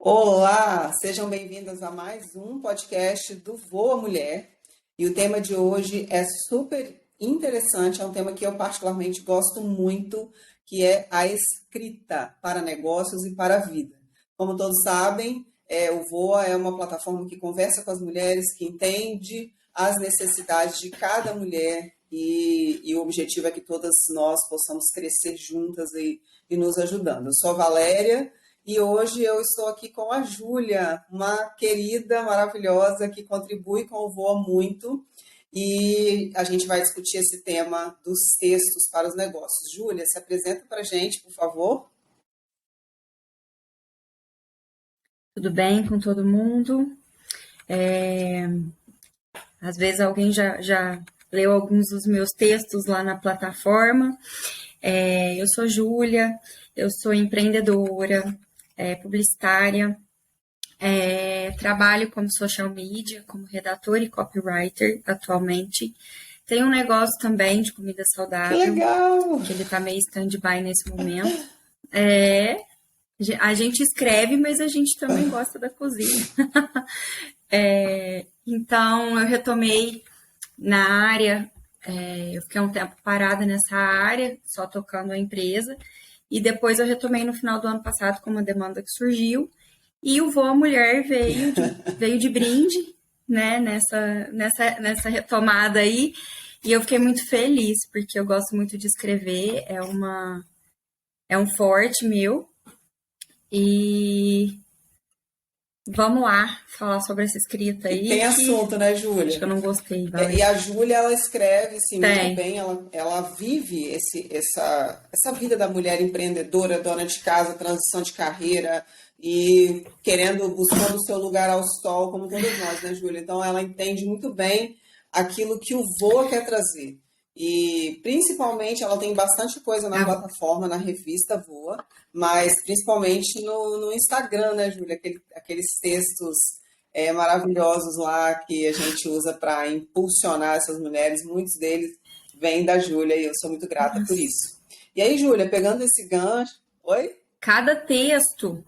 Olá, sejam bem-vindas a mais um podcast do Voa Mulher. E o tema de hoje é super interessante, é um tema que eu particularmente gosto muito, que é a escrita para negócios e para a vida. Como todos sabem, o Voa é uma plataforma que conversa com as mulheres, que entende as necessidades de cada mulher e o objetivo é que todas nós possamos crescer juntas e nos ajudando. Eu sou a Valéria. E hoje eu estou aqui com a Júlia, uma querida maravilhosa que contribui com o Voa muito. E a gente vai discutir esse tema dos textos para os negócios. Júlia, se apresenta para a gente, por favor. Tudo bem com todo mundo? Às vezes alguém já leu alguns dos meus textos lá na plataforma. Eu sou Júlia, eu sou empreendedora, publicitária, trabalho como social media, como redatora e copywriter atualmente. Tenho um negócio também de comida Que saudável, legal! que ele está meio stand-by nesse momento. É, a gente escreve, mas a gente também gosta da cozinha. Então, eu retomei na área, eu fiquei um tempo parada nessa área, só tocando a empresa, e depois eu retomei no final do ano passado com uma demanda que surgiu, e o Voa Mulher veio de brinde, né, nessa retomada aí, e eu fiquei muito feliz, porque eu gosto muito de escrever, é um forte meu, e vamos lá falar sobre essa escrita E aí, tem que assunto, né, acho que eu Júlia? não gostei, E Valéria. a Júlia, ela escreve assim, muito Tem. bem, ela vive essa vida da mulher empreendedora, dona de casa, transição de carreira e buscando o seu lugar ao sol, como todas nós, né, Júlia? Então, ela entende muito bem aquilo que o Voa quer trazer. E, principalmente, ela tem bastante coisa na Ah, plataforma, na revista Voa, mas principalmente no Instagram, né, Júlia? Aqueles textos maravilhosos lá que a gente usa para impulsionar essas mulheres, muitos deles vêm da Júlia e eu sou muito grata por isso. E aí, Júlia, pegando esse gancho. Oi? cada texto,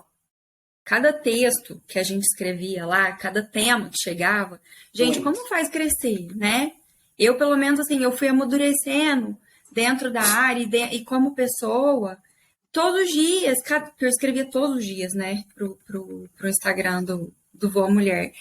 cada texto que a gente escrevia lá, cada tema que chegava, gente, Muito. como faz crescer, né? Eu, pelo menos, assim, eu fui amadurecendo dentro da área e como pessoa, todos os dias, porque eu escrevia todos os dias, né, pro Instagram do Voa Mulher.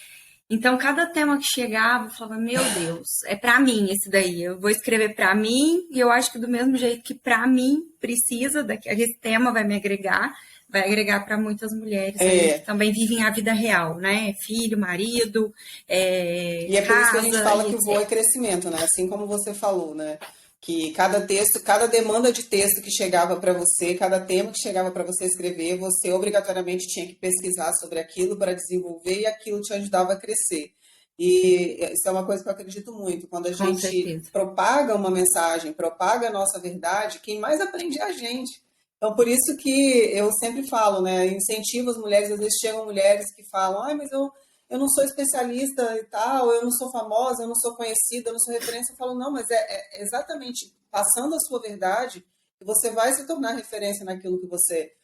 Então, cada tema que chegava, eu falava, meu Deus, é para mim esse daí. Eu vou escrever para mim, e eu acho que do mesmo jeito que para mim precisa, esse tema vai agregar para muitas mulheres aí que É, também vivem a vida real, né? Filho, marido, e é por isso que a gente casa fala e que o voo é etc. crescimento, né? Assim como você falou, né? Que cada texto, cada demanda de texto que chegava para você, cada tema que chegava para você escrever, você obrigatoriamente tinha que pesquisar sobre aquilo para desenvolver e aquilo te ajudava a crescer. E isso é uma coisa que eu acredito muito. Quando a Com gente certeza. propaga uma mensagem, propaga a nossa verdade, quem mais aprende é a gente. Então, por isso que eu sempre falo, né? Incentivo as mulheres, às vezes chegam mulheres que falam, ai, mas eu não sou especialista e tal, eu não sou famosa, eu não sou conhecida, eu não sou referência. Eu falo, não, mas é exatamente passando a sua verdade que você vai se tornar referência naquilo que você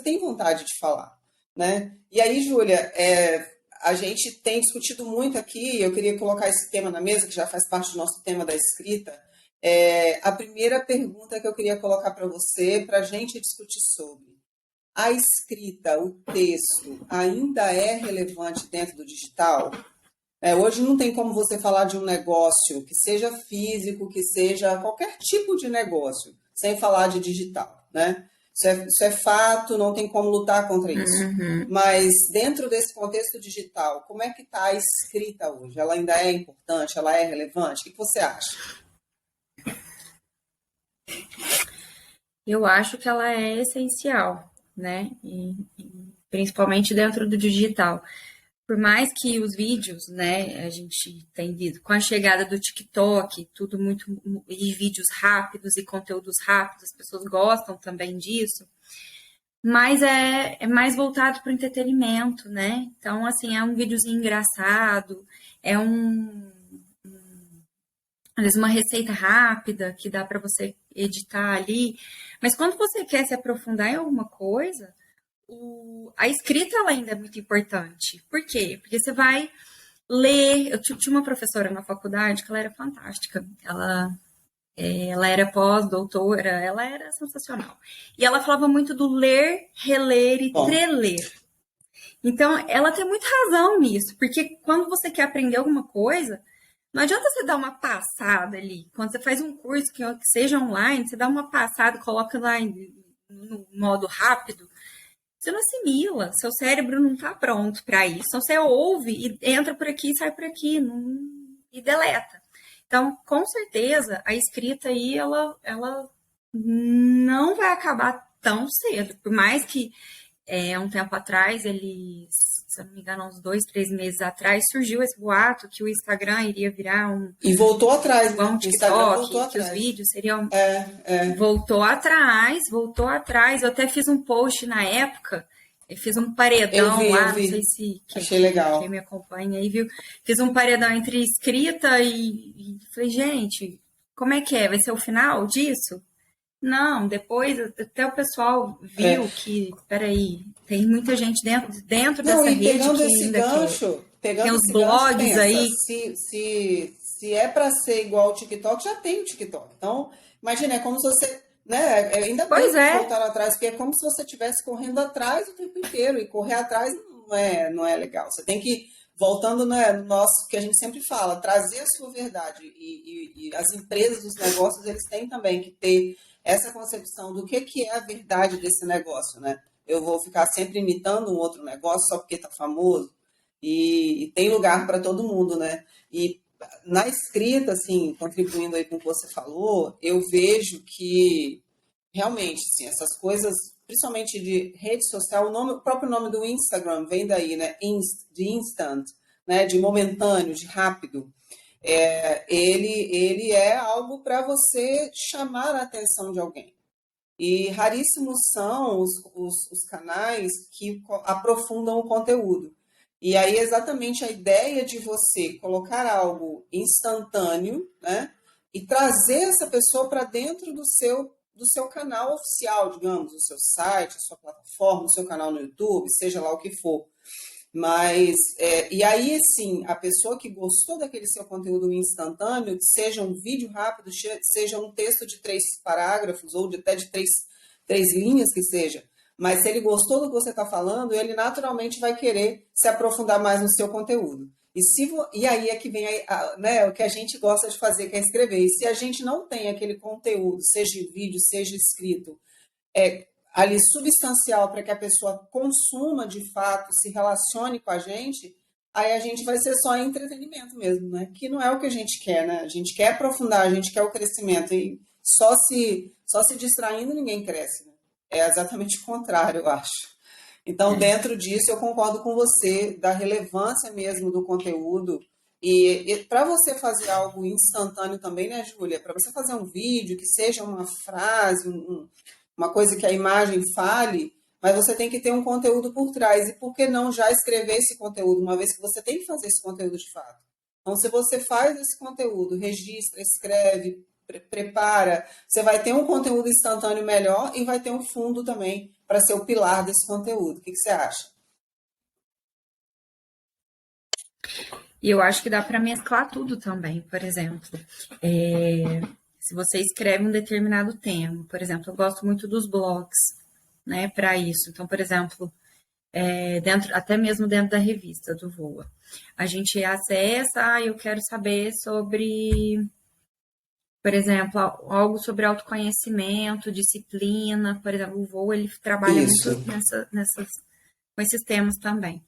tem vontade de falar, né? E aí, Júlia, a gente tem discutido muito aqui, eu queria colocar esse tema na mesa, que já faz parte do nosso tema da escrita. A primeira pergunta que eu queria colocar para você, para a gente discutir sobre a escrita, o texto, ainda é relevante dentro do digital? Hoje não tem como você falar de um negócio que seja físico, que seja qualquer tipo de negócio, sem falar de digital, né? Isso é fato, não tem como lutar contra isso. Uhum. Mas dentro desse contexto digital, como é que está a escrita hoje? Ela ainda é importante? Ela é relevante? O que você acha? Eu acho que ela é essencial, né? Principalmente dentro do digital. Por mais que os vídeos, né, a gente tem visto com a chegada do TikTok, tudo muito e vídeos rápidos e conteúdos rápidos, as pessoas gostam também disso, mas é mais voltado para o entretenimento, né? Então, assim, é um videozinho engraçado, é às vezes uma receita rápida que dá para você editar ali, mas quando você quer se aprofundar em alguma coisa, a escrita ela ainda é muito importante. Por quê? Porque você vai ler. Eu tinha uma professora na faculdade que ela era fantástica. Ela era pós-doutora, ela era sensacional. E ela falava muito do ler, reler e Bom, treler. Então, ela tem muita razão nisso, porque quando você quer aprender alguma coisa, não adianta você dar uma passada ali. Quando você faz um curso que seja online, você dá uma passada, coloca lá no modo rápido, você não assimila, seu cérebro não está pronto para isso. Então, você ouve e entra por aqui, sai por aqui, e deleta. Então, com certeza, a escrita aí, ela não vai acabar tão cedo. Por mais que um tempo atrás, se eu não me engano, uns 2, 3 meses atrás, surgiu esse boato que o Instagram iria virar e voltou atrás, igual né? um O Instagram TikTok, voltou que os atrás. vídeos seriam... É. Voltou atrás, voltou atrás. Eu até fiz um post na época, eu fiz um paredão Eu lá, não sei vi. se Achei quem legal. me acompanha aí viu. Fiz um paredão entre escrita e falei, gente, como é que é? Vai ser o final disso? Não, depois até o pessoal É. viu que, peraí, tem muita gente dentro Não, dessa e rede que ainda quer. Tem os pegando esse gancho, blogs pensa, aí. se é para ser igual ao TikTok, já tem o TikTok. Então, imagina, é como se você, né, ainda bem Pois que eles é, voltaram atrás, porque é como se você estivesse correndo atrás o tempo inteiro, e correr atrás não é legal. Você tem que, voltando, né, no nosso, que a gente sempre fala, trazer a sua verdade, e as empresas, os negócios, eles têm também que ter essa concepção do que é a verdade desse negócio, né? Eu vou ficar sempre imitando um outro negócio só porque está famoso, e tem lugar para todo mundo, né? E na escrita, assim, contribuindo aí com o que você falou, eu vejo que realmente, assim, essas coisas, principalmente de rede social, o próprio nome do Instagram vem daí, né? De instant, né? De momentâneo, de rápido. Ele é algo para você chamar a atenção de alguém. E raríssimos são os canais que aprofundam o conteúdo. E aí, exatamente a ideia de você colocar algo instantâneo, né? E trazer essa pessoa para dentro do seu canal oficial, digamos, do seu site, sua plataforma, do seu canal no YouTube, seja lá o que for. Mas, e aí, sim, a pessoa que gostou daquele seu conteúdo instantâneo, seja um vídeo rápido, seja um texto de 3 parágrafos, ou até de três linhas que seja, mas se ele gostou do que você está falando, ele naturalmente vai querer se aprofundar mais no seu conteúdo. E aí é que vem né, o que a gente gosta de fazer, que é escrever. E se a gente não tem aquele conteúdo, seja vídeo, seja escrito, ali substancial para que a pessoa consuma de fato, se relacione com a gente, aí a gente vai ser só entretenimento mesmo, né? Que não é o que a gente quer, né? A gente quer aprofundar, a gente quer o crescimento, e só se distraindo ninguém cresce, né? É exatamente o contrário, eu acho. Então, dentro disso, eu concordo com você, da relevância mesmo do conteúdo. E para você fazer algo instantâneo também, né, Júlia? Para você fazer um vídeo, que seja uma frase, uma coisa que a imagem fale, mas você tem que ter um conteúdo por trás. E por que não já escrever esse conteúdo, uma vez que você tem que fazer esse conteúdo de fato? Então, se você faz esse conteúdo, registra, escreve, prepara, você vai ter um conteúdo instantâneo melhor e vai ter um fundo também para ser o pilar desse conteúdo. O que você acha? e eu acho que dá para mesclar tudo também. Por exemplo, se você escreve um determinado tema, por exemplo, eu gosto muito dos blogs, né, para isso. Então, por exemplo, até mesmo dentro da revista do Voa, a gente acessa, eu quero saber sobre, por exemplo, algo sobre autoconhecimento, disciplina. Por exemplo, o Voa, ele trabalha muito Isso. com esses temas também.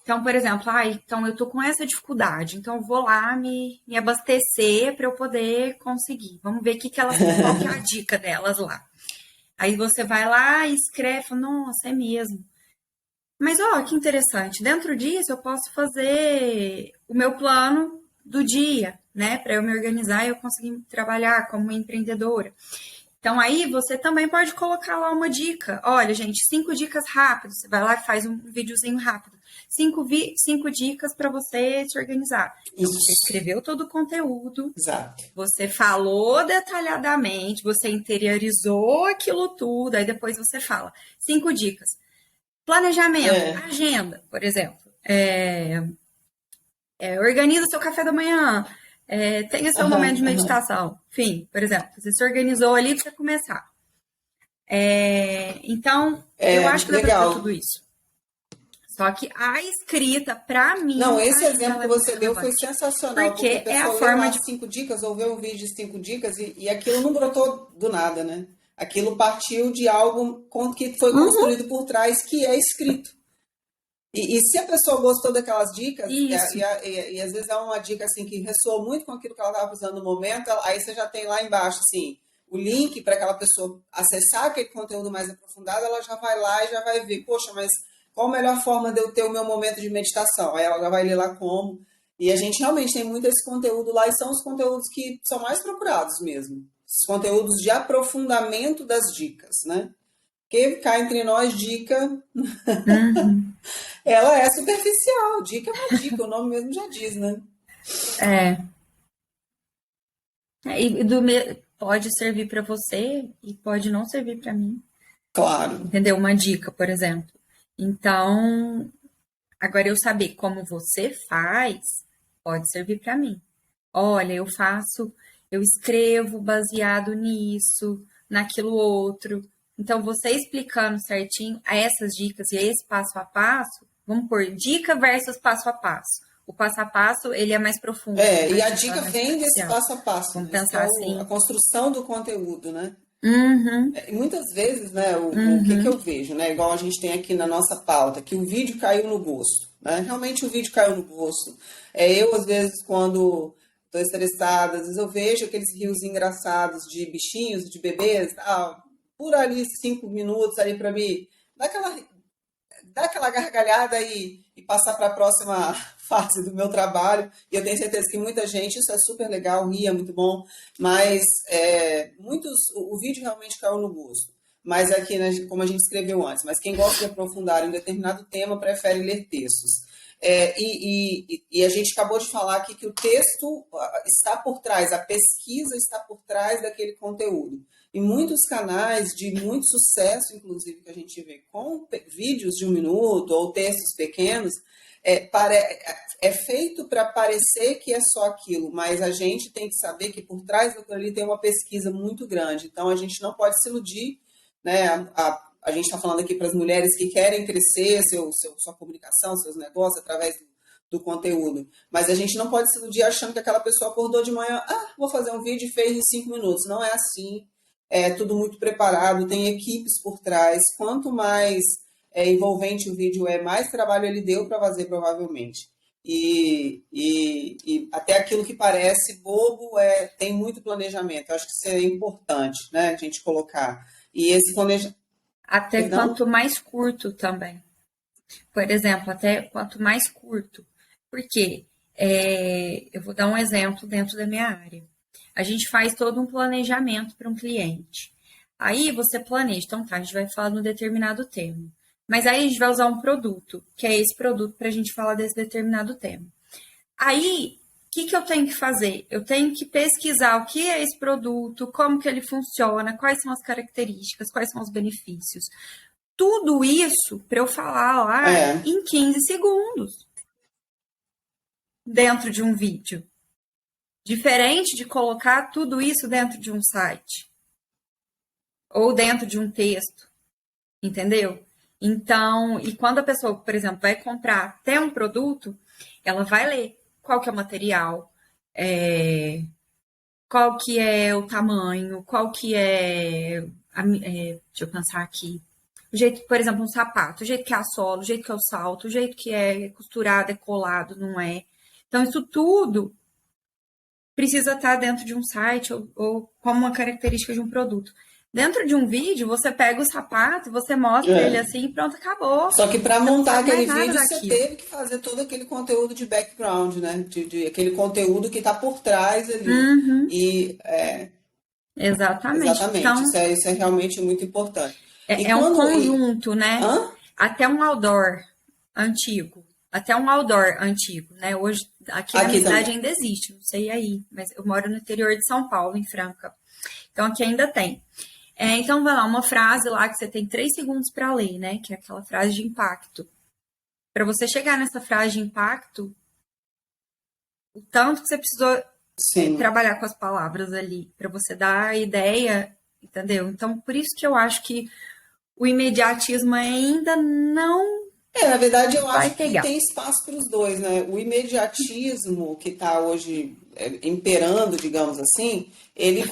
Então, por exemplo, então eu tô com essa dificuldade, então eu vou lá me abastecer para eu poder conseguir. Vamos ver qual que é a dica delas lá. Aí você vai lá e escreve, fala, nossa, é mesmo. Mas, que interessante, dentro disso eu posso fazer o meu plano do dia, né? Para eu me organizar e eu conseguir trabalhar como empreendedora. Então, aí você também pode colocar lá uma dica. Olha, gente, 5 dicas rápidas. Você vai lá e faz um videozinho rápido. 5 dicas para você se organizar. Então, você Isso. escreveu todo o conteúdo, Exato. você falou detalhadamente, você interiorizou aquilo tudo, aí depois você fala 5 dicas. Planejamento, É. agenda, por exemplo. Organiza seu café da manhã, tenha seu momento Aham, de aham. meditação. Enfim, por exemplo, você se organizou ali para começar. Então, eu É, acho que dá para fazer tudo legal. isso. Só que a escrita, para Não, mim, esse exemplo ela que é muito você deu foi relevante. sensacional, porque a Porque é a pessoa lê forma lá de. 5 dicas ou vê um vídeo de 5 dicas e aquilo não brotou do nada, né? Aquilo partiu de algo que foi Uhum, construído por trás, que é escrito. E se a pessoa gostou daquelas dicas, isso. e às vezes é uma dica assim que ressoou muito com aquilo que ela estava precisando no momento, aí você já tem lá embaixo assim, o link para aquela pessoa acessar aquele conteúdo mais aprofundado, ela já vai lá e já vai ver, poxa, mas qual a melhor forma de eu ter o meu momento de meditação? Aí ela já vai ler lá como. E a gente realmente tem muito esse conteúdo lá e são os conteúdos que são mais procurados mesmo. Os conteúdos de aprofundamento das dicas, né? Porque cá entre nós, dica Uhum. ela é superficial. Dica é uma dica, o nome mesmo já diz, né? É. Pode servir para você e pode não servir para mim. Claro. Entendeu? Uma dica, por exemplo. Então, agora eu saber como você faz, pode servir para mim. Olha, eu escrevo baseado nisso, naquilo outro. Então, você explicando certinho essas dicas e esse passo a passo, vamos pôr dica versus passo a passo. O passo a passo, ele é mais profundo, E a a dica ela dica é mais vem desse superficial. passo a passo, Vamos né? Esse que pensar é a assim. construção do conteúdo, né? Uhum, E muitas vezes, né, o que uhum, eu vejo, né? Igual a gente tem aqui na nossa pauta, que o vídeo caiu no gosto, né? Realmente o vídeo caiu no gosto. Eu, às vezes, quando estou estressada, às vezes eu vejo aqueles rios engraçados de bichinhos, de bebês, por ali 5 minutos ali para mim, dar aquela gargalhada e passar para a próxima fase do meu trabalho. E eu tenho certeza que muita gente, isso é super legal, ria, muito bom, mas o vídeo realmente caiu no gosto. Mas aqui, né, como a gente escreveu antes, mas quem gosta de aprofundar em um determinado tema prefere ler textos. E a gente acabou de falar aqui que o texto está por trás, a pesquisa está por trás daquele conteúdo. E muitos canais de muito sucesso, inclusive, que a gente vê com vídeos de 1 minuto ou textos pequenos, é feito para parecer que é só aquilo, mas a gente tem que saber que por trás daquilo ali tem uma pesquisa muito grande. Então, a gente não pode se iludir, né? A gente está falando aqui para as mulheres que querem crescer sua comunicação, seus negócios através do conteúdo. Mas a gente não pode se iludir achando que aquela pessoa acordou de manhã, vou fazer um vídeo e fez em 5 minutos. Não é assim. É tudo muito preparado, tem equipes por trás. Quanto mais envolvente o vídeo é, mais trabalho ele deu para fazer, provavelmente. E até aquilo que parece bobo tem muito planejamento. Eu acho que isso é importante, né, a gente colocar. E esse planejamento. até Perdão? quanto mais curto também. Por exemplo, até quanto mais curto. Porque eu vou dar um exemplo dentro da minha área. A gente faz todo um planejamento para um cliente. Aí você planeja, então tá, a gente vai falar de um determinado tema. Mas aí a gente vai usar um produto, que é esse produto para a gente falar desse determinado tema. Aí, o que eu tenho que fazer? Eu tenho que pesquisar o que é esse produto, como que ele funciona, quais são as características, quais são os benefícios. Tudo isso para eu falar lá É, em 15 segundos dentro de um vídeo. Diferente de colocar tudo isso dentro de um site ou dentro de um texto, entendeu? Então, e quando a pessoa, por exemplo, vai comprar até um produto, ela vai ler qual que é o material, é, qual que é o tamanho, qual que deixa eu pensar aqui, o jeito, por exemplo, um sapato, o jeito que é a sola, o jeito que é o salto, o jeito que é costurado, é colado, não é. Então, isso tudo precisa estar dentro de um site ou como uma característica de um produto. Dentro de um vídeo, você pega o sapato, você mostra ele é. assim e pronto, acabou. Só que para Você não montar sabe mais aquele nada vídeo, você daquilo. teve que fazer todo aquele conteúdo de background, né? De aquele conteúdo que está por trás ali. Uhum, E exatamente. exatamente, Então, isso é realmente muito importante. E é um quando. conjunto, né? Hã? Até um outdoor antigo. Até um outdoor antigo, né? Hoje, aqui na minha Aqui cidade também. ainda existe, não sei aí, mas eu moro no interior de São Paulo, em Franca. Então, aqui ainda tem. Então, vai lá, uma frase lá que você tem 3 segundos para ler, né? Que é aquela frase de impacto. Para você chegar nessa frase de impacto, o tanto que você precisou Sim. trabalhar com as palavras ali, para você dar a ideia, entendeu? Então, por isso que eu acho que o imediatismo ainda não Na verdade, eu vai acho que pegar. tem espaço para os dois, né? O imediatismo que está hoje imperando, digamos assim, ele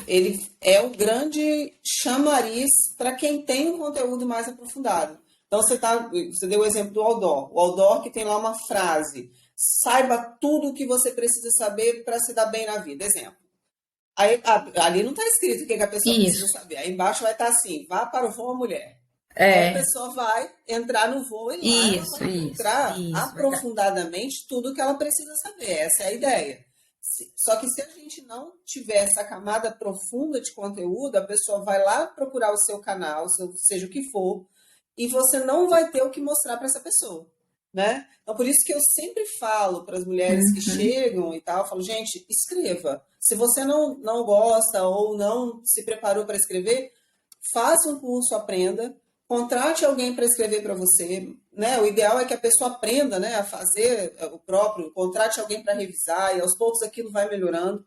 é o grande chamariz para quem tem um conteúdo mais aprofundado. Então, você deu o exemplo do outdoor. O outdoor que tem lá uma frase, saiba tudo o que você precisa saber para se dar bem na vida. Exemplo. Aí, ali não está escrito o que a pessoa precisa Isso, saber. Aí embaixo vai estar assim, vá para o voo mulher. Aí a é, pessoa vai entrar no voo e lá ela vai encontrar isso, verdade. aprofundadamente tudo que ela precisa saber. Essa é a ideia. Só que se a gente não tiver essa camada profunda de conteúdo, a pessoa vai lá procurar o seu canal, seja o que for, e você não vai ter o que mostrar para essa pessoa, né? Então, por isso que eu sempre falo para as mulheres que Uhum, chegam e tal, eu falo, gente, escreva. Se você não gosta ou não se preparou para escrever, faça um curso, aprenda, contrate alguém para escrever para você, né? O ideal é que a pessoa aprenda, né, a fazer o próprio, contrate alguém para revisar e aos poucos aquilo vai melhorando.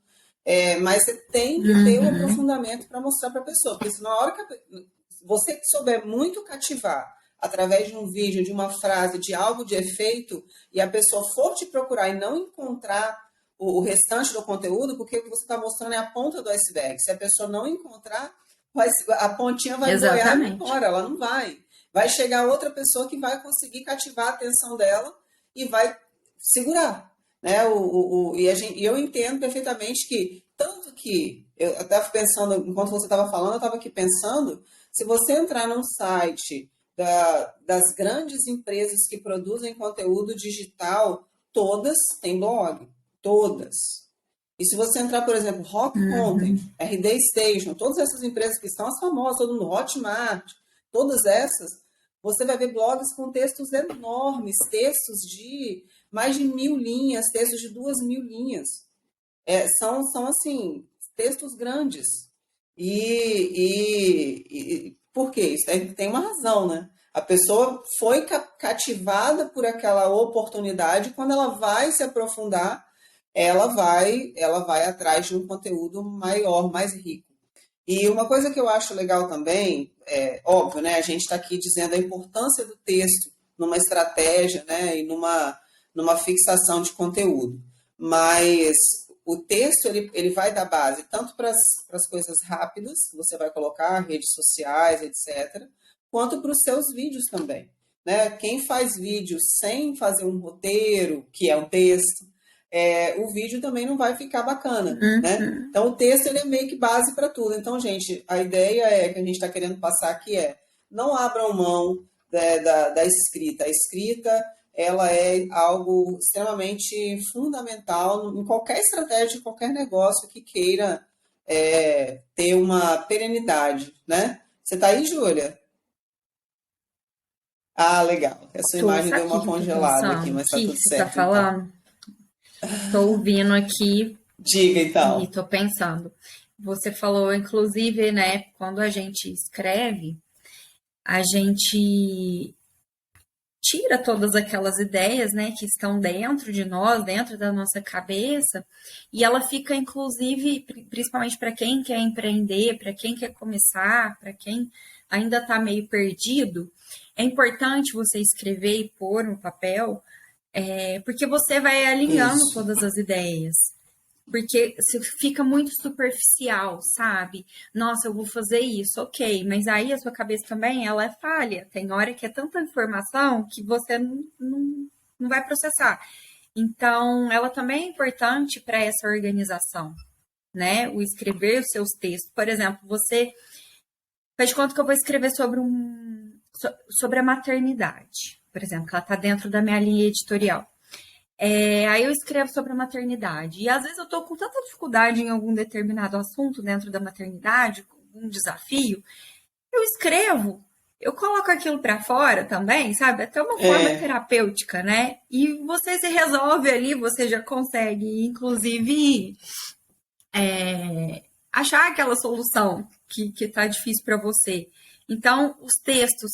Mas você tem que ter o uhum, aprofundamento para mostrar para a pessoa, porque senão a hora que você que souber muito cativar através de um vídeo, de uma frase, de algo de efeito, e a pessoa for te procurar e não encontrar o restante do conteúdo, porque o que você está mostrando é a ponta do iceberg. Se a pessoa não encontrar, a pontinha vai boiar e vai exatamente. embora, ela não vai. Vai chegar outra pessoa que vai conseguir cativar a atenção dela e vai segurar. Né? E eu entendo perfeitamente que, tanto que, eu estava pensando, enquanto você estava falando, eu estava aqui pensando, se você entrar num site das grandes empresas que produzem conteúdo digital, todas têm blog. Todas. E se você entrar, por exemplo, Rock Content, Uhum, RD Station, todas essas empresas que estão as famosas, todo mundo, Hotmart, todas essas, você vai ver blogs com textos enormes, textos de mais de 1.000 linhas, textos de 2.000 linhas. São assim, textos grandes. E por quê? Isso tem uma razão, né? A pessoa foi cativada por aquela oportunidade, quando ela vai se aprofundar, ela vai atrás de um conteúdo maior, mais rico. E uma coisa que eu acho legal também, óbvio, né? A gente está aqui dizendo a importância do texto numa estratégia, né? E numa fixação de conteúdo. Mas o texto ele vai dar base tanto para as coisas rápidas, que você vai colocar, redes sociais, etc., quanto para os seus vídeos também. Né? Quem faz vídeo sem fazer um roteiro, que é um texto, o vídeo também não vai ficar bacana, né? uhum. Então, o texto ele é meio que base para tudo. Então, gente, a ideia que a gente está querendo passar aqui não abram mão da escrita. A escrita ela é algo extremamente fundamental em qualquer estratégia, em qualquer negócio que queira ter uma perenidade, né? Você está aí, Júlia? Ah, legal. Essa Tô, imagem deu sabe o que uma que eu tô congelada aqui, pensando? mas está Que tudo você tá certo então. falando? Tô ouvindo aqui Diga e então. tô pensando. Você falou, inclusive, né, quando a gente escreve, a gente tira todas aquelas ideias, né, que estão dentro de nós, dentro da nossa cabeça, e ela fica, inclusive, principalmente para quem quer empreender, para quem quer começar, para quem ainda está meio perdido, é importante você escrever e pôr no papel, porque você vai alinhando Isso. todas as ideias. Porque se fica muito superficial, sabe? Nossa, eu vou fazer isso, ok. Mas aí a sua cabeça também, ela é falha. Tem hora que é tanta informação que você não vai processar. Então, ela também é importante para essa organização, né? O escrever os seus textos. Por exemplo, você faz de conta que eu vou escrever sobre a maternidade. Por exemplo, que ela está dentro da minha linha editorial. Aí eu escrevo sobre a maternidade. E às vezes eu tô com tanta dificuldade em algum determinado assunto dentro da maternidade, um desafio, eu escrevo, eu coloco aquilo para fora também, sabe? Até uma forma É, terapêutica, né? E você se resolve ali, você já consegue, inclusive, achar aquela solução que tá difícil para você. Então, os textos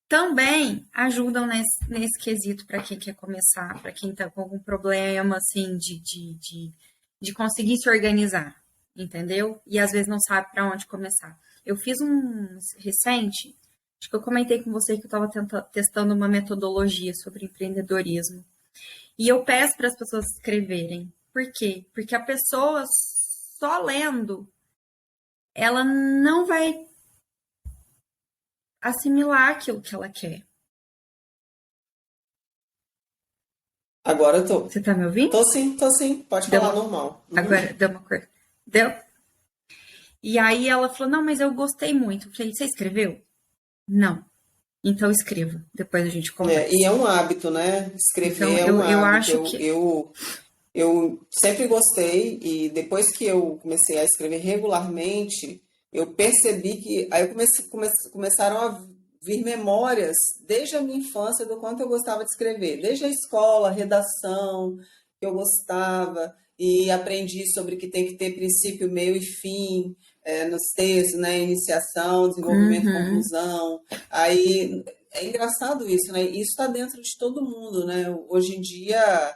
também ajudam nesse quesito para quem quer começar, para quem está com algum problema, assim, de conseguir se organizar, entendeu? E às vezes não sabe para onde começar. Eu fiz um recente, acho que eu comentei com você que eu estava testando uma metodologia sobre empreendedorismo. E eu peço para as pessoas escreverem. Por quê? Porque a pessoa só lendo, ela não vai assimilar aquilo que ela quer. Agora eu tô. Você tá me ouvindo? Tô sim. Pode Deu falar uma, normal. agora deu uma cor. Deu? E aí ela falou: não, mas eu gostei muito. Eu falei: você escreveu? Não. Então escreva. Depois a gente E é conversa. um hábito, né? Então Escrever é um eu hábito. acho que. Eu sempre gostei e depois que eu comecei a escrever regularmente, eu percebi que aí começaram a vir memórias desde a minha infância do quanto eu gostava de escrever, desde a escola, redação, que eu gostava e aprendi sobre que tem que ter princípio, meio e fim nos textos, né? Iniciação, desenvolvimento, Uhum. conclusão. Aí é engraçado isso, né? Isso está dentro de todo mundo, né? Hoje em dia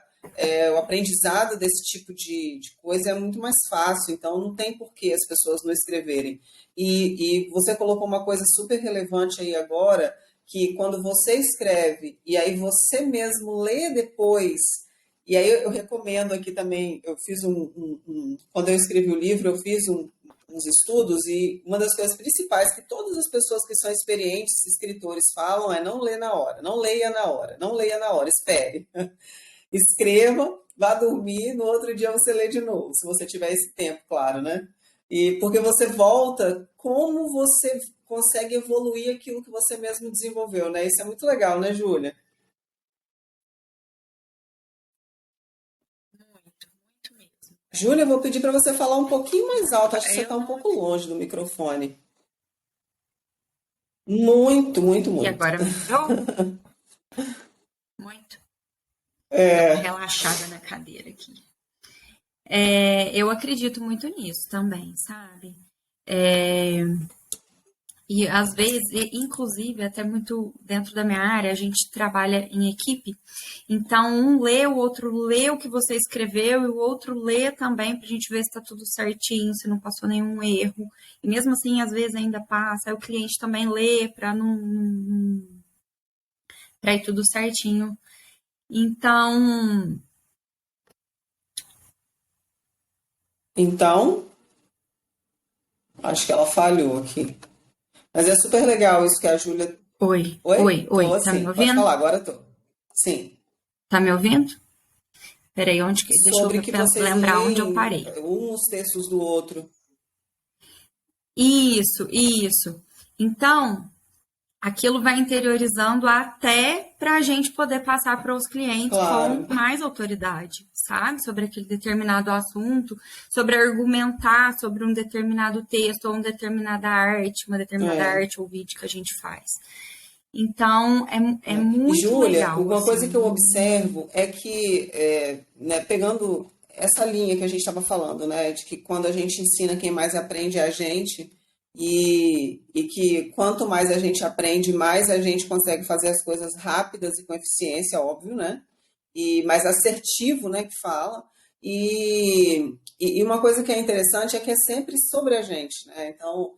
o aprendizado desse tipo de coisa é muito mais fácil, então não tem por que as pessoas não escreverem. E você colocou uma coisa super relevante aí agora, que quando você escreve e aí você mesmo lê depois, e aí eu recomendo aqui também, eu fiz quando eu escrevi o livro, eu fiz uns estudos e uma das coisas principais que todas as pessoas que são experientes, escritores, falam é não lê na hora, não leia na hora, não leia na hora, espere. Escreva, vá dormir, no outro dia você lê de novo, se você tiver esse tempo, claro, né? E porque você volta, como você consegue evoluir aquilo que você mesmo desenvolveu, né? Isso é muito legal, né, Júlia? Muito, muito mesmo. Júlia, eu vou pedir para você falar um pouquinho mais alto, acho que você Eu está um não pouco acredito. longe do microfone. Muito, muito, E muito. agora melhorou? Muito. Deu uma É, relaxada na cadeira aqui. Eu acredito muito nisso também, sabe? E às vezes, inclusive, até muito dentro da minha área, a gente trabalha em equipe. Então, um lê, o outro lê o que você escreveu e o outro lê também para a gente ver se está tudo certinho, se não passou nenhum erro. E mesmo assim, às vezes ainda passa. Aí o cliente também lê para para ir tudo certinho. Então, então, acho que ela falhou aqui. Mas é super legal isso que a Júlia. Oi? oi, Tô tá me assim, pode ouvindo? falar, agora tô. Sim. Tá me ouvindo? Peraí, deixa eu Sobre que vocês lembrar onde eu leem parei. uns textos do outro. Isso, isso. Então, aquilo vai interiorizando até para a gente poder passar para os clientes com Claro. mais autoridade, sabe? Sobre aquele determinado assunto, sobre argumentar sobre um determinado texto ou uma determinada É. arte ou vídeo que a gente faz. Então, é E, muito Júlia, legal, uma coisa que eu assim. observo é que, né, pegando essa linha que a gente estava falando, né, de que quando a gente ensina, quem mais aprende é a gente, e que quanto mais a gente aprende, mais a gente consegue fazer as coisas rápidas e com eficiência, óbvio, né? E mais assertivo, né, que fala. E uma coisa que é interessante é que é sempre sobre a gente, né? Então,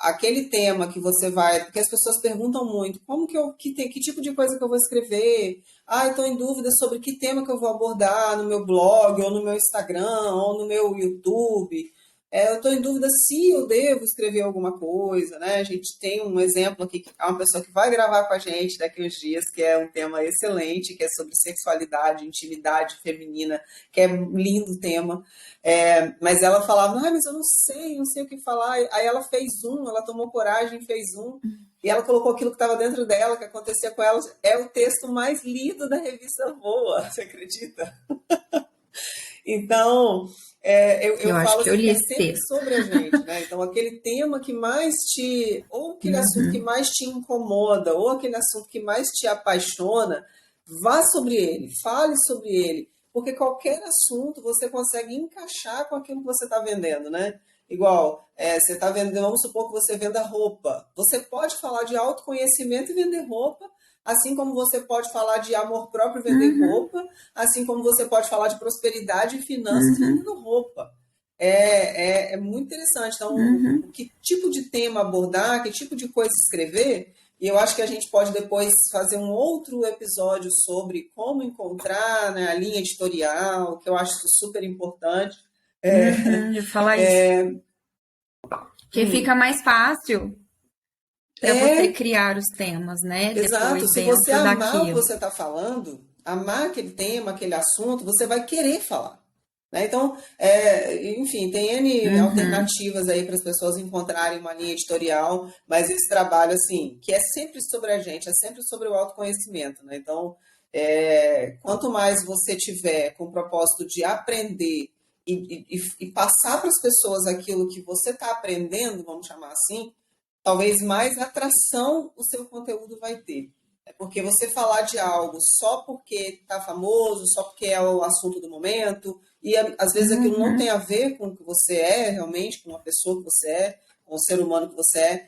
aquele tema que você vai, porque as pessoas perguntam muito, como que tipo de coisa que eu vou escrever? Ah, estou em dúvida sobre que tema que eu vou abordar no meu blog, ou no meu Instagram, ou no meu YouTube. Eu estou em dúvida se eu devo escrever alguma coisa, né? A gente tem um exemplo aqui, que é uma pessoa que vai gravar com a gente daqui uns dias, que é um tema excelente, que é sobre sexualidade, intimidade feminina, que é um lindo tema. Mas ela falava, ah, mas eu não sei o que falar. Aí ela fez ela tomou coragem, fez e ela colocou aquilo que estava dentro dela, que acontecia com ela. É o texto mais lido da revista Voa, você acredita? Então, eu Eu acho falo que eu assim que li é esse sempre texto. sobre a gente, né? Então, aquele tema que mais ou aquele assunto que mais te incomoda, ou aquele assunto que mais te apaixona, vá sobre ele, fale sobre ele, porque qualquer assunto você consegue encaixar com aquilo que você está vendendo, né? Igual, você está vendendo, vamos supor que você venda roupa. Você pode falar de autoconhecimento e vender roupa, assim como você pode falar de amor próprio e vender Uhum, roupa, assim como você pode falar de prosperidade e finanças uhum, vendendo roupa. É muito interessante. Então, uhum. que tipo de tema abordar, que tipo de coisa escrever, e eu acho que a gente pode depois fazer um outro episódio sobre como encontrar, né, a linha editorial, que eu acho super importante. Uhum, eu ia falar isso. Que fica mais fácil para você É, criar os temas, né? exato. Depois Se você dentro amar o que daquilo. você está falando, amar aquele tema, aquele assunto, você vai querer falar. Né? Então, enfim, tem N Uhum, alternativas aí para as pessoas encontrarem uma linha editorial, mas esse trabalho, assim, que é sempre sobre a gente, é sempre sobre o autoconhecimento. Né? Então, quanto mais você tiver com o propósito de aprender e passar para as pessoas aquilo que você está aprendendo, vamos chamar assim, talvez mais atração o seu conteúdo vai ter. É porque você falar de algo só porque está famoso, só porque é o assunto do momento, e às vezes aquilo não tem uhum, a ver com o que você é realmente, com a pessoa que você é, com o ser humano que você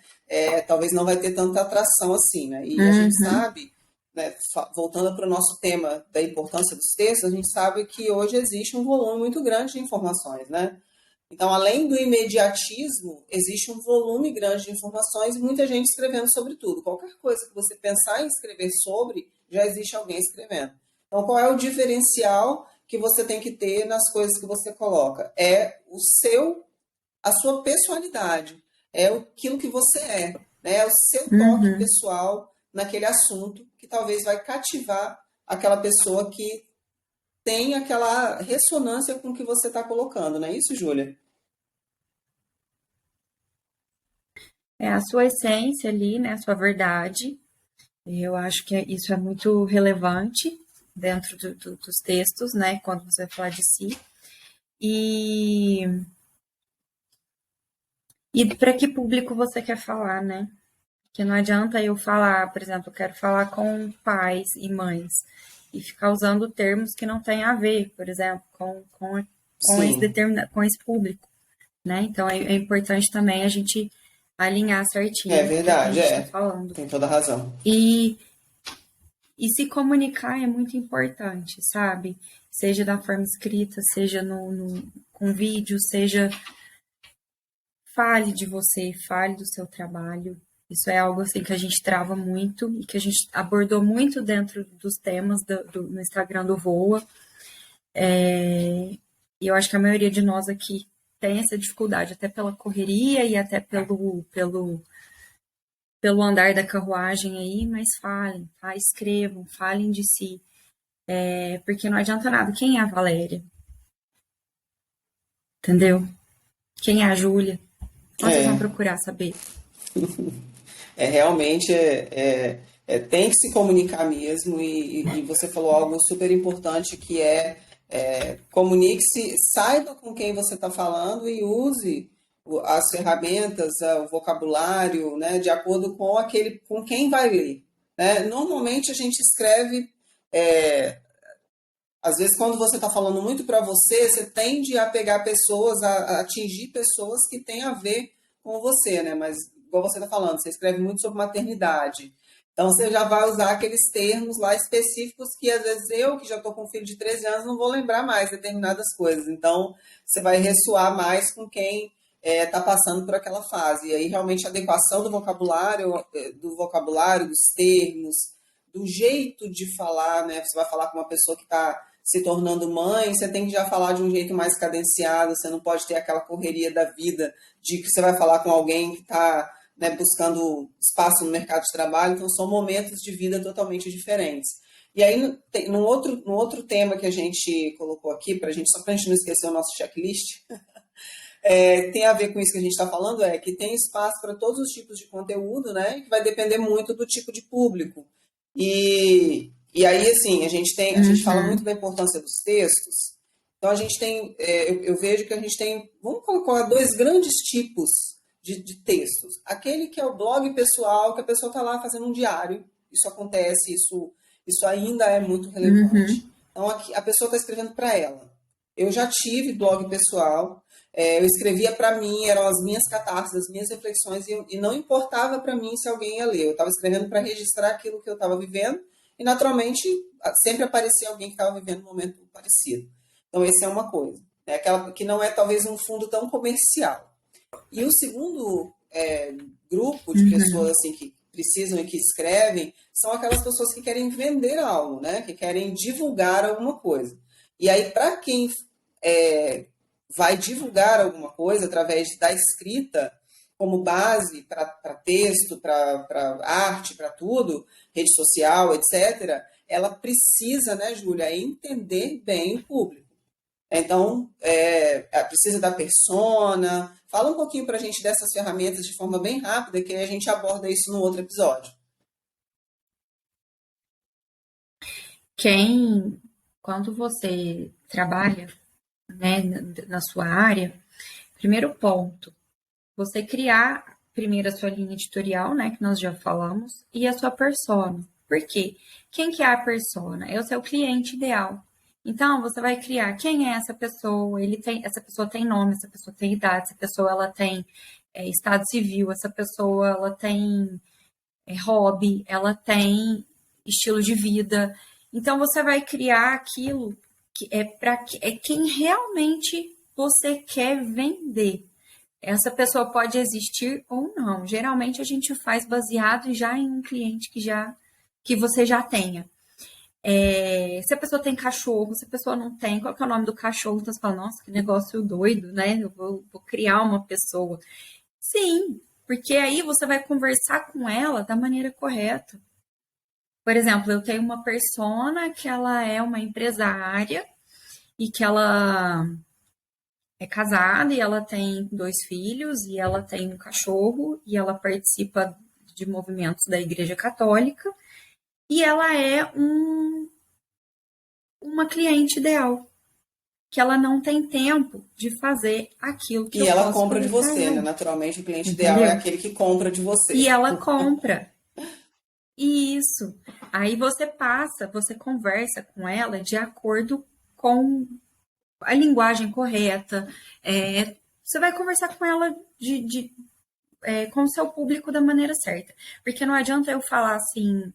talvez não vai ter tanta atração assim, né? E a gente uhum, sabe, né, voltando para o nosso tema da importância dos textos, a gente sabe que hoje existe um volume muito grande de informações, né? Então, além do imediatismo, existe um volume grande de informações e muita gente escrevendo sobre tudo. Qualquer coisa que você pensar em escrever sobre, já existe alguém escrevendo. Então, qual é o diferencial que você tem que ter nas coisas que você coloca? É a sua personalidade, é aquilo que você né? É o seu toque uhum. pessoal naquele assunto que talvez vai cativar aquela pessoa que tem aquela ressonância com o que você está colocando, não é isso, Júlia? É a sua essência ali, né? A sua verdade. Eu acho que isso é muito relevante dentro dos textos, né? Quando você vai falar de si. E, e para que público você quer falar, né? Que não adianta eu falar, por exemplo, eu quero falar com pais e mães e ficar usando termos que não têm a ver, por exemplo, com esse Sim. com esse público, né? Então é importante também a gente alinhar É certinho o que a verdade, gente está falando. tem toda a razão. E, e se comunicar é muito importante, sabe? Seja da forma escrita, seja com vídeo, seja fale de você, fale do seu trabalho. Isso é algo assim que a gente trava muito e que a gente abordou muito dentro dos temas no Instagram do Voa. E eu acho que a maioria de nós aqui tem essa dificuldade, até pela correria e até pelo andar da carruagem aí, mas falem, tá? Escrevam, falem de si. Porque não adianta nada. Quem é a Valéria? Entendeu? Quem é a Júlia? Onde vocês vão É, procurar saber? realmente tem que se comunicar mesmo e você falou algo super importante que comunique-se, saiba com quem você está falando e use as ferramentas, o vocabulário, né, de acordo com com quem vai ler. Né? Normalmente a gente escreve é, às vezes, quando você está falando muito para você, você tende a pegar pessoas, a atingir pessoas que têm a ver com você, né? Mas, igual você está falando, você escreve muito sobre maternidade. Então, você já vai usar aqueles termos lá específicos que, às vezes, eu, que já estou com um filho de 13 anos, não vou lembrar mais determinadas coisas. Então, você vai ressoar mais com quem está passando por aquela fase. E aí, realmente, a adequação do vocabulário, dos termos, do jeito de falar, né? Você vai falar com uma pessoa que está se tornando mãe, você tem que já falar de um jeito mais cadenciado, você não pode ter aquela correria da vida de que você vai falar com alguém que está, né, buscando espaço no mercado de trabalho, então são momentos de vida totalmente diferentes. E aí, no outro tema que a gente colocou aqui, só para a gente não esquecer o nosso checklist, tem a ver com isso que a gente está falando, que tem espaço para todos os tipos de conteúdo, né? Que vai depender muito do tipo de público. E aí, assim, a gente fala muito Uhum, da importância dos textos. Então, eu vejo que a gente tem, vamos colocar dois grandes tipos de textos. Aquele que é o blog pessoal, que a pessoa está lá fazendo um diário. Isso acontece, isso ainda é muito relevante. uhum, Então, aqui, a pessoa está escrevendo para ela. Eu já tive blog pessoal, Eu escrevia para mim, eram as minhas catarses, as minhas reflexões, e não importava para mim se alguém ia ler. Eu estava escrevendo para registrar aquilo que eu estava vivendo, e naturalmente sempre aparecia alguém que estava vivendo um momento parecido. Então, essa é uma coisa, né? Aquela que não é talvez um fundo tão comercial. E o segundo grupo de pessoas assim que precisam e que escrevem são aquelas pessoas que querem vender algo, né? Que querem divulgar alguma coisa. E aí, para quem vai divulgar alguma coisa através da escrita como base para texto, para arte, para tudo, rede social, etc., ela precisa, né, Júlia, entender bem o público. Então, precisa da persona. Fala um pouquinho para a gente dessas ferramentas de forma bem rápida, que aí a gente aborda isso no outro episódio. Quando você trabalha, né, na sua área, primeiro ponto, você criar primeiro a sua linha editorial, né, que nós já falamos, e a sua persona. Por quê? Quem que é a persona? É o seu cliente ideal. Então, você vai criar quem é essa pessoa, essa pessoa tem nome, essa pessoa tem idade, essa pessoa ela tem estado civil, essa pessoa ela tem hobby, ela tem estilo de vida. Então, você vai criar aquilo que é para quem realmente você quer vender. Essa pessoa pode existir ou não. Geralmente a gente faz baseado já em um cliente que você já tenha. Se a pessoa tem cachorro, se a pessoa não tem, qual que é o nome do cachorro? Então você fala, nossa, que negócio doido, né? Eu vou criar uma pessoa. Sim, porque aí você vai conversar com ela da maneira correta. Por exemplo, eu tenho uma persona que ela é uma empresária e que ela é casada e ela tem 2 filhos e ela tem um cachorro e ela participa de movimentos da Igreja Católica e ela é uma cliente ideal, que ela não tem tempo de fazer aquilo que E eu ela posso compra de fazer para você, né? ela, Naturalmente, o cliente ideal é entendeu? aquele que compra de E você. ela compra. Isso. Aí você conversa com ela de acordo com a linguagem correta. Você vai conversar com ela com o seu público da maneira certa. Porque não adianta eu falar assim,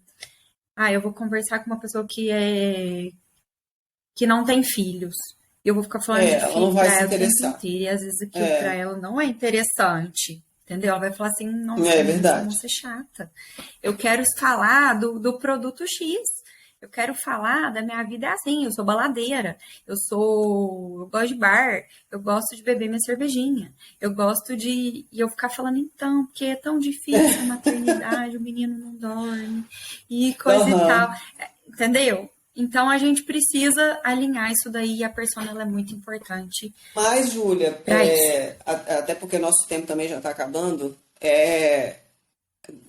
eu vou conversar com uma pessoa que não tem filhos. Eu vou ficar falando de Ela não filho vai para se ela o tempo interessar. inteiro. E às vezes aquilo para ela não é interessante. Entendeu? Ela vai falar assim, nossa, É mas essa verdade. moça é chata. Eu quero falar do produto X. Eu quero falar da minha vida assim. Eu sou baladeira. Eu gosto de bar. Eu gosto de beber minha cervejinha. Eu gosto de. E eu ficar falando, então, porque é tão difícil a maternidade, o menino não dorme. E coisa e tal. Aham. Entendeu? Então a gente precisa alinhar isso daí e a persona ela é muito importante Mas, Júlia, para isso. até porque nosso tempo também já está acabando,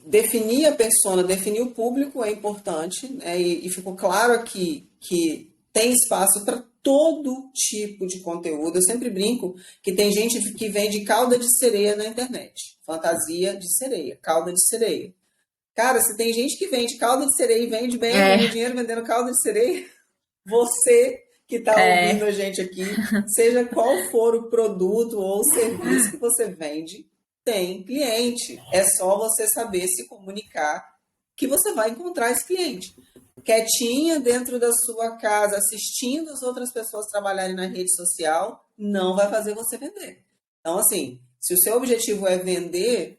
definir a persona, definir o público é importante, né? E ficou claro aqui que tem espaço para todo tipo de conteúdo. Eu sempre brinco que tem gente que vende calda de sereia na internet. Fantasia de sereia, calda de sereia. Cara, se tem gente que vende calda de sereia e vende bem, ganha É, dinheiro vendendo calda de sereia, você que está ouvindo a é, gente aqui, seja qual for o produto ou o serviço que você vende, tem cliente. É só você saber se comunicar que você vai encontrar esse cliente. Quietinha dentro da sua casa, assistindo as outras pessoas trabalharem na rede social, não vai fazer você vender. Então, assim, se o seu objetivo é vender,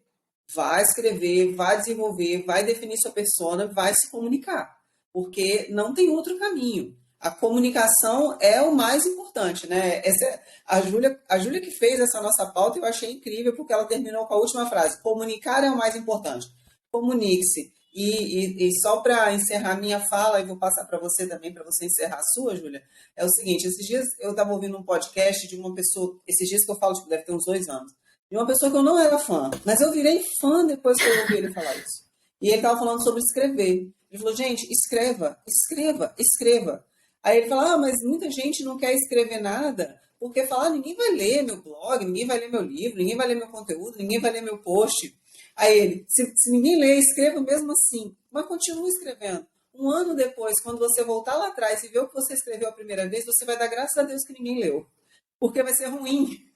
vai escrever, vai desenvolver, vai definir sua persona, vai se comunicar. Porque não tem outro caminho. A comunicação é o mais importante, né? A Júlia que fez essa nossa pauta, eu achei incrível, porque ela terminou com a última frase: comunicar é o mais importante. Comunique-se. E só para encerrar minha fala, e vou passar para você também, para você encerrar a sua, Júlia, é o seguinte: esses dias eu estava ouvindo um podcast de uma pessoa, esses dias que eu falo, tipo, deve ter uns 2 anos, de uma pessoa que eu não era fã, mas eu virei fã depois que eu ouvi ele falar isso. E ele estava falando sobre escrever. Ele falou, gente, escreva, escreva, escreva. Aí ele fala, mas muita gente não quer escrever nada, porque fala, ninguém vai ler meu blog, ninguém vai ler meu livro, ninguém vai ler meu conteúdo, ninguém vai ler meu post. Aí ele, se ninguém lê, escreva mesmo assim, mas continue escrevendo. Um ano depois, quando você voltar lá atrás e ver o que você escreveu a primeira vez, você vai dar graças a Deus que ninguém leu, porque vai ser ruim.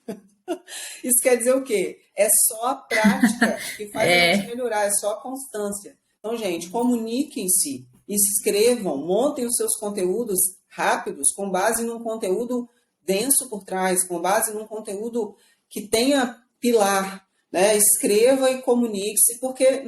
Isso quer dizer o quê? É só a prática que faz a gente É, melhorar, é só a constância. Então, gente, comuniquem-se, escrevam, montem os seus conteúdos rápidos, com base num conteúdo denso por trás, com base num conteúdo que tenha pilar, né? Escreva e comunique-se, porque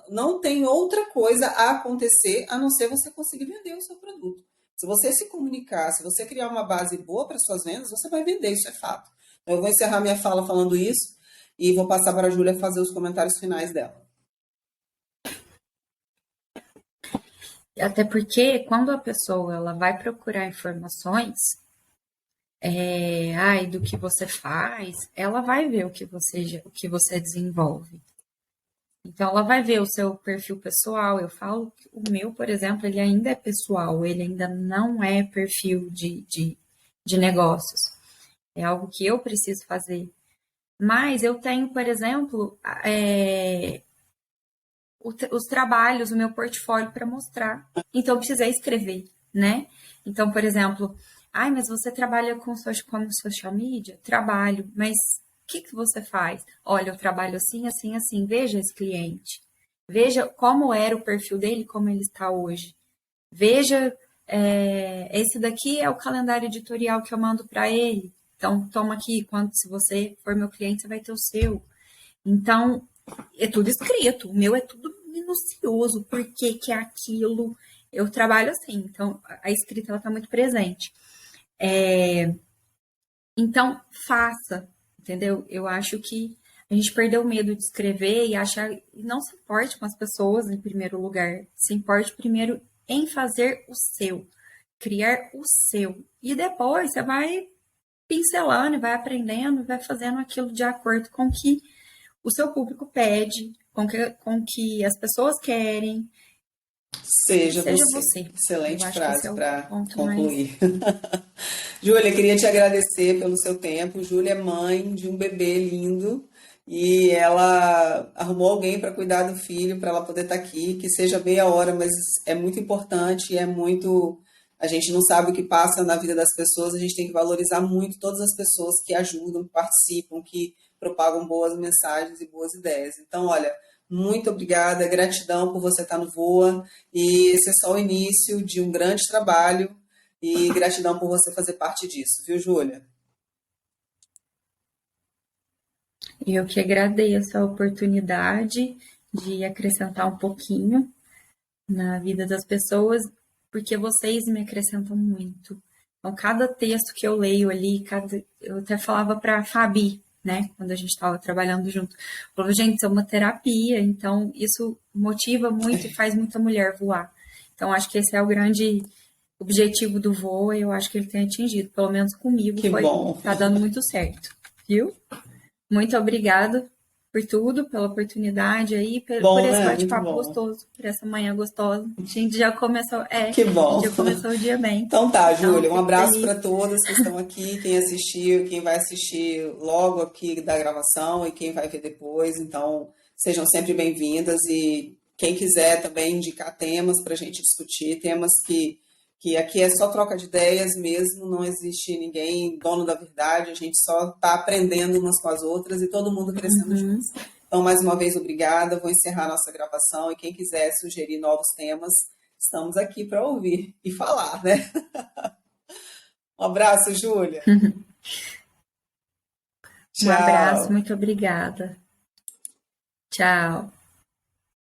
não tem outra coisa a acontecer a não ser você conseguir vender o seu produto. Se você se comunicar, se você criar uma base boa para suas vendas, você vai vender, isso é fato. Eu vou encerrar minha fala falando isso e vou passar para a Júlia fazer os comentários finais dela. até porque quando a pessoa ela vai procurar informações, do que você faz, ela vai ver o que você desenvolve. Então, ela vai ver o seu perfil pessoal. Eu falo que o meu, por exemplo, ele ainda é pessoal, ele ainda não é perfil de negócios. É algo que eu preciso fazer. Mas eu tenho, por exemplo, os trabalhos, o meu portfólio para mostrar. Então, eu precisei escrever, né? Então, por exemplo, mas você trabalha como social media? Trabalho, mas o que você faz? Olha, eu trabalho assim, assim, assim. Veja esse cliente. Veja como era o perfil dele, como ele está hoje. Veja, esse daqui é o calendário editorial que eu mando para ele. Então, toma aqui, se você for meu cliente, você vai ter o seu. Então, é tudo escrito. O meu é tudo minucioso. Por que que é aquilo? Eu trabalho assim. Então, a escrita ela está muito presente. Então, faça, entendeu? Eu acho que a gente perdeu o medo de escrever e achar. Não se importe com as pessoas em primeiro lugar. Se importe primeiro em fazer o seu. Criar o seu. E depois você vai pincelando, vai aprendendo, vai fazendo aquilo de acordo com o que o seu público pede, com que as pessoas querem, e Seja seja você. você. Eu Excelente acho que esse frase é o para ponto mais. concluir. Júlia, queria te agradecer pelo seu tempo. Júlia é mãe de um bebê lindo e ela arrumou alguém para cuidar do filho, para ela poder estar aqui, que seja meia hora, mas é muito importante e é muito. A gente não sabe o que passa na vida das pessoas, a gente tem que valorizar muito todas as pessoas que ajudam, que participam, que propagam boas mensagens e boas ideias. Então, olha, muito obrigada, gratidão por você estar no Voa, e esse é só o início de um grande trabalho e gratidão por você fazer parte disso, viu, Júlia? Eu que agradeço a oportunidade de acrescentar um pouquinho na vida das pessoas, porque vocês me acrescentam muito. Então, cada texto que eu leio ali, eu até falava para a Fabi, né, quando a gente estava trabalhando junto, falava, gente, isso é uma terapia, então isso motiva muito e faz muita mulher voar. Então, acho que esse é o grande objetivo do voo e eu acho que ele tem atingido, pelo menos comigo Que bom. tá dando muito certo, viu? Muito obrigada por tudo, pela oportunidade aí, por Bom, esse né? Muito bate-papo bom. gostoso, por essa manhã gostosa. Que A gente bom. já começou o dia bem. Então tá, Então, Júlia, um fico abraço feliz. para todas que estão aqui, quem assistiu, quem vai assistir logo aqui da gravação e quem vai ver depois. Então, sejam sempre bem-vindas e quem quiser também indicar temas para a gente discutir, temas que aqui é só troca de ideias mesmo, não existe ninguém dono da verdade, a gente só está aprendendo umas com as outras e todo mundo crescendo Uhum. juntos. Então, mais uma vez, obrigada. Vou encerrar nossa gravação e quem quiser sugerir novos temas, estamos aqui para ouvir e falar, né? Um abraço, Júlia. Um abraço, Tchau. muito obrigada. Tchau.